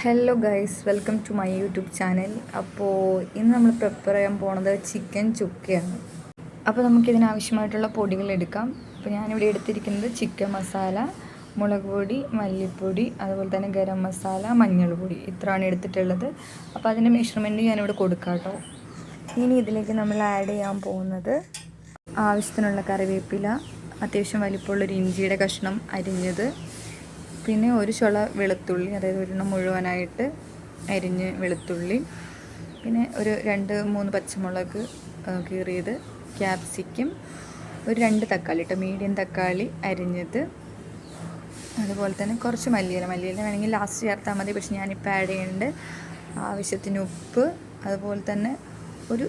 Hello guys, welcome to my YouTube channel. അപ്പോൾ ഇന്ന് നമ്മൾ പ്രിപ്പയർ ചെയ്യാൻ പോണത് ചിക്കൻ ചുക്കയാണ്. അപ്പോൾ നമുക്കിതിനാവശ്യമായിട്ടുള്ള പൊടികൾ എടുക്കാം. അപ്പോൾ ഞാനിവിടെ എടുത്തിരിക്കുന്നത് ചിക്കൻ മസാല, മുളക് പൊടി, മല്ലിപ്പൊടി, അതുപോലെ തന്നെ ഗരം മസാല, മഞ്ഞൾപ്പൊടി, ഇത്രയാണ് എടുത്തിട്ടുള്ളത്. അപ്പോൾ അതിൻ്റെ മെഷർമെൻറ്റ് ഞാനിവിടെ കൊടുക്കാം കേട്ടോ. ഇനി ഇതിലേക്ക് നമ്മൾ ആഡ് ചെയ്യാൻ പോകുന്നത് ആവശ്യത്തിനുള്ള കറിവേപ്പില, അത്യാവശ്യം വലിപ്പമുള്ളൊരു ഇഞ്ചിയുടെ കഷ്ണം അരിഞ്ഞത്, പിന്നെ ഒരു ചുള വെളുത്തുള്ളി, അതായത് ഒരെണ്ണം മുഴുവനായിട്ട് അരിഞ്ഞ് വെളുത്തുള്ളി, പിന്നെ ഒരു 2-3 പച്ചമുളക് കീറിയത്, ക്യാപ്സിക്കം, ഒരു 2 തക്കാളി കേട്ടോ, മീഡിയം തക്കാളി അരിഞ്ഞത്, അതുപോലെ തന്നെ കുറച്ച് മല്ലിയില വേണമെങ്കിൽ ലാസ്റ്റ് ചേർത്താൽ മതി, പക്ഷെ ഞാനിപ്പോൾ ആഡ് ചെയ്യുന്നുണ്ട്. ആവശ്യത്തിന് ഉപ്പ്, അതുപോലെ തന്നെ ഒരു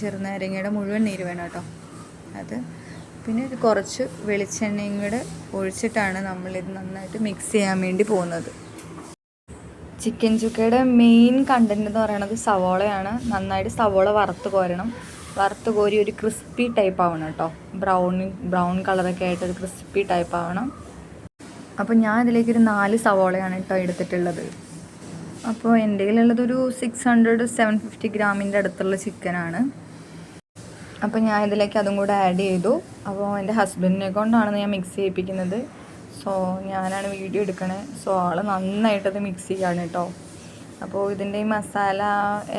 ചെറുനാരങ്ങയുടെ മുഴുവൻ നീര് വേണം കേട്ടോ. അത് പിന്നെ കുറച്ച് വെളിച്ചെണ്ണയും കൂടെ ഒഴിച്ചിട്ടാണ് നമ്മളിത് നന്നായിട്ട് മിക്സ് ചെയ്യാൻ വേണ്ടി പോകുന്നത്. ചിക്കൻ ചുക്കയുടെ മെയിൻ കണ്ടൻറ്റ് എന്ന് പറയുന്നത് സവോളയാണ്. നന്നായിട്ട് സവോള വറുത്ത് കോരി ഒരു ക്രിസ്പി ടൈപ്പ് ആവണം കേട്ടോ. ബ്രൗൺ കളറൊക്കെ ആയിട്ട് ഒരു ക്രിസ്പി ടൈപ്പ് ആവണം. അപ്പോൾ ഞാൻ ഇതിലേക്കൊരു 4 സവോളയാണ് കേട്ടോ എടുത്തിട്ടുള്ളത്. അപ്പോൾ എൻ്റെ കയ്യിലുള്ളതൊരു 600-750 ഗ്രാമിൻ്റെ അടുത്തുള്ള ചിക്കനാണ്. അപ്പോൾ ഞാൻ ഇതിലേക്ക് അതും കൂടെ ആഡ് ചെയ്തു. അപ്പോൾ എൻ്റെ ഹസ്ബൻഡിനെ കൊണ്ടാണ് ഞാൻ മിക്സ് ചെയ്യിപ്പിക്കുന്നത്. സോ ഞാനാണ് വീഡിയോ എടുക്കണേ. സോ ആൾ നന്നായിട്ടത് മിക്സ് ചെയ്യാണ് കേട്ടോ. അപ്പോൾ ഇതിൻ്റെ ഈ മസാല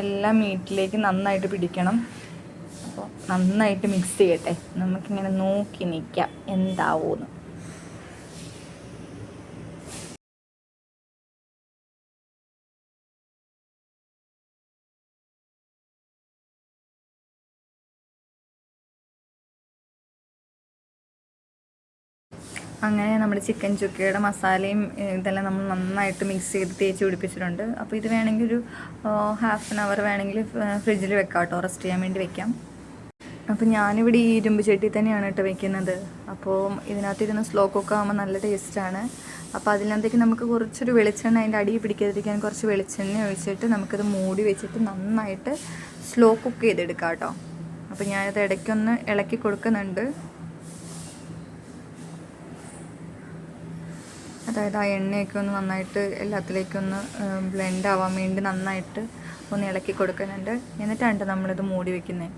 എല്ലാം മീറ്റിലേക്ക് നന്നായിട്ട് പിടിക്കണം. അപ്പോൾ നന്നായിട്ട് മിക്സ് ചെയ്യട്ടെ. നമുക്കിങ്ങനെ നോക്കി നിൽക്കാം എന്താവുമെന്ന്. അങ്ങനെ നമ്മുടെ ചിക്കൻ ചുക്കയുടെ മസാലയും ഇതെല്ലാം നമ്മൾ നന്നായിട്ട് മിക്സ് ചെയ്ത് തേച്ച് പിടിപ്പിച്ചിട്ടുണ്ട്. അപ്പോൾ ഇത് വേണമെങ്കിൽ ഒരു ഹാഫ് ആൻ അവർ വേണമെങ്കിൽ ഫ്രിഡ്ജിൽ വെക്കാം കേട്ടോ, റെസ്റ്റ് ചെയ്യാൻ വേണ്ടി വെക്കാം. അപ്പോൾ ഞാനിവിടെ ഈ ഇരുമ്പ് ചട്ടി തന്നെയാണ് കേട്ടോ വെക്കുന്നത്. അപ്പോൾ ഇതിനകത്തിരുന്ന് സ്ലോ കുക്ക് ആകുമ്പോൾ നല്ല ടേസ്റ്റാണ്. അപ്പോൾ അതിനകത്തേക്ക് നമുക്ക് കുറച്ചൊരു വെളിച്ചെണ്ണ, അതിൻ്റെ അടി പിടിക്കാതിരിക്കാൻ കുറച്ച് വെളിച്ചെണ്ണ ഒഴിച്ചിട്ട് നമുക്കത് മൂടി വെച്ചിട്ട് നന്നായിട്ട് സ്ലോ കുക്ക് ചെയ്തെടുക്കാം കേട്ടോ. അപ്പോൾ ഞാനിത് ഇടയ്ക്കൊന്ന് ഇളക്കി കൊടുക്കുന്നുണ്ട്. അതായത് ആ എണ്ണയൊക്കെ ഒന്ന് നന്നായിട്ട് എല്ലാത്തിലേക്കൊന്ന് ബ്ലെൻഡ് ആവാൻ വേണ്ടി നന്നായിട്ട് ഒന്ന് ഇളക്കി കൊടുക്കുന്നുണ്ട്. എന്നിട്ടാണ് നമ്മളിത് മൂടി വയ്ക്കുന്നത്.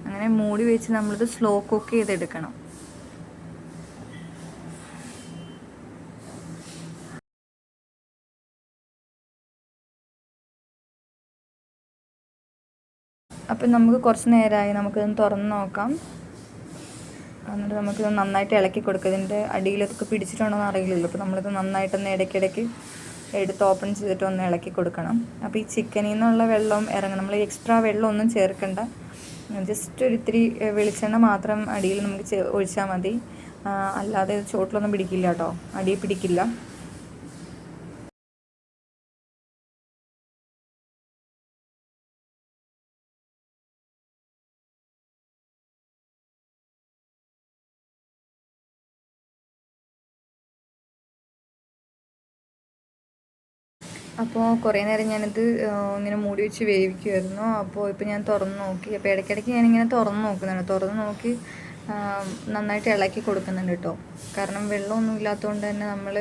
അങ്ങനെ മൂടി വെച്ച് നമ്മളിത് സ്ലോ കുക്ക് ചെയ്തെടുക്കണം. അപ്പം നമുക്ക് കുറച്ച് നേരമായി, നമുക്കിതൊന്ന് തുറന്ന് നോക്കാം. എന്നിട്ട് നമുക്കിത് നന്നായിട്ട് ഇളക്കി കൊടുക്കുക. ഇതിൻ്റെ അടിയിലൊക്കെ പിടിച്ചിട്ടുണ്ടോ എന്ന് അറിയില്ലല്ലോ. അപ്പോൾ നമ്മളിത് നന്നായിട്ടൊന്ന് ഇടയ്ക്കിടയ്ക്ക് എടുത്ത് ഓപ്പൺ ചെയ്തിട്ട് ഒന്ന് ഇളക്കി കൊടുക്കണം. അപ്പോൾ ഈ ചിക്കനിൽ നിന്നുള്ള വെള്ളം ഇറങ്ങണം. നമ്മൾ എക്സ്ട്രാ വെള്ളമൊന്നും ചേർക്കണ്ട. ജസ്റ്റ് ഒരു ഇത്തിരി വെളിച്ചെണ്ണ മാത്രം അടിയിൽ നമുക്ക് ഒഴിച്ചാൽ മതി. അല്ലാതെ ചോട്ടിലൊന്നും പിടിക്കില്ല കേട്ടോ, അടിയിൽ പിടിക്കില്ല. അപ്പോൾ കുറേ നേരം ഞാനിത് ഇങ്ങനെ മൂടി വെച്ച് വേവിക്കുമായിരുന്നു. അപ്പോൾ ഇപ്പോൾ ഞാൻ തുറന്ന് നോക്കി. അപ്പോൾ ഇടയ്ക്കിടയ്ക്ക് ഞാനിങ്ങനെ തുറന്ന് നോക്കുന്നുണ്ട്. തുറന്ന് നോക്കി നന്നായിട്ട് ഇളക്കി കൊടുക്കുന്നുണ്ട് കേട്ടോ. കാരണം വെള്ളമൊന്നും ഇല്ലാത്തതുകൊണ്ട് തന്നെ നമ്മൾ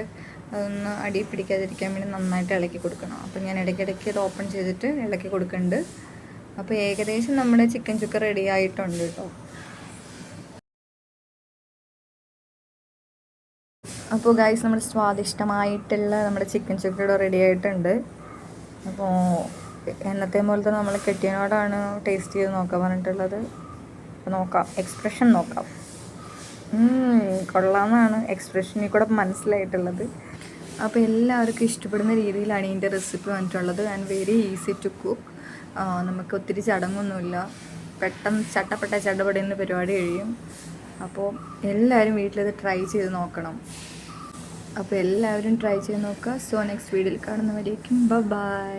അതൊന്ന് അടി പിടിക്കാതിരിക്കാൻ വേണ്ടി നന്നായിട്ട് ഇളക്കി കൊടുക്കണം. അപ്പോൾ ഞാൻ ഇടയ്ക്കിടയ്ക്ക് ഇത് ഓപ്പൺ ചെയ്തിട്ട് ഇളക്കി കൊടുക്കുന്നുണ്ട്. അപ്പോൾ ഏകദേശം നമ്മുടെ ചിക്കൻ ചുക്ക റെഡി ആയിട്ടുണ്ട് കേട്ടോ. അപ്പോൾ ഗൈസ്, നമ്മുടെ സ്വാദിഷ്ടമായിട്ടുള്ള നമ്മുടെ ചിക്കൻ ചുക്കയുടെ റെഡി ആയിട്ടുണ്ട്. അപ്പോൾ എന്നത്തെ പോലെ തന്നെ നമ്മൾ കെട്ടിയനോടാണ് ടേസ്റ്റ് ചെയ്ത് നോക്കാൻ പറഞ്ഞിട്ടുള്ളത്. അപ്പോൾ നോക്കാം, എക്സ്പ്രഷൻ നോക്കാം. കൊള്ളാമെന്നാണ് എക്സ്പ്രഷനിൽ കൂടെ മനസ്സിലായിട്ടുള്ളത്. അപ്പോൾ എല്ലാവർക്കും ഇഷ്ടപ്പെടുന്ന രീതിയിലാണ് ഇതിൻ്റെ റെസിപ്പി വന്നിട്ടുള്ളത്. And very easy to cook. നമുക്ക് ഒത്തിരി ചടങ്ങൊന്നുമില്ല. പെട്ടെന്ന് ചട്ടപടയുന്ന പരിപാടി കഴിയും. അപ്പോൾ എല്ലാവരും വീട്ടിലത് ട്രൈ ചെയ്ത് നോക്കണം. അപ്പോൾ എല്ലാവരും ട്രൈ ചെയ്ത് നോക്കുക. സോ നെക്സ്റ്റ് വീഡിയോയിൽ കാണുന്നവരേക്കും ബൈ.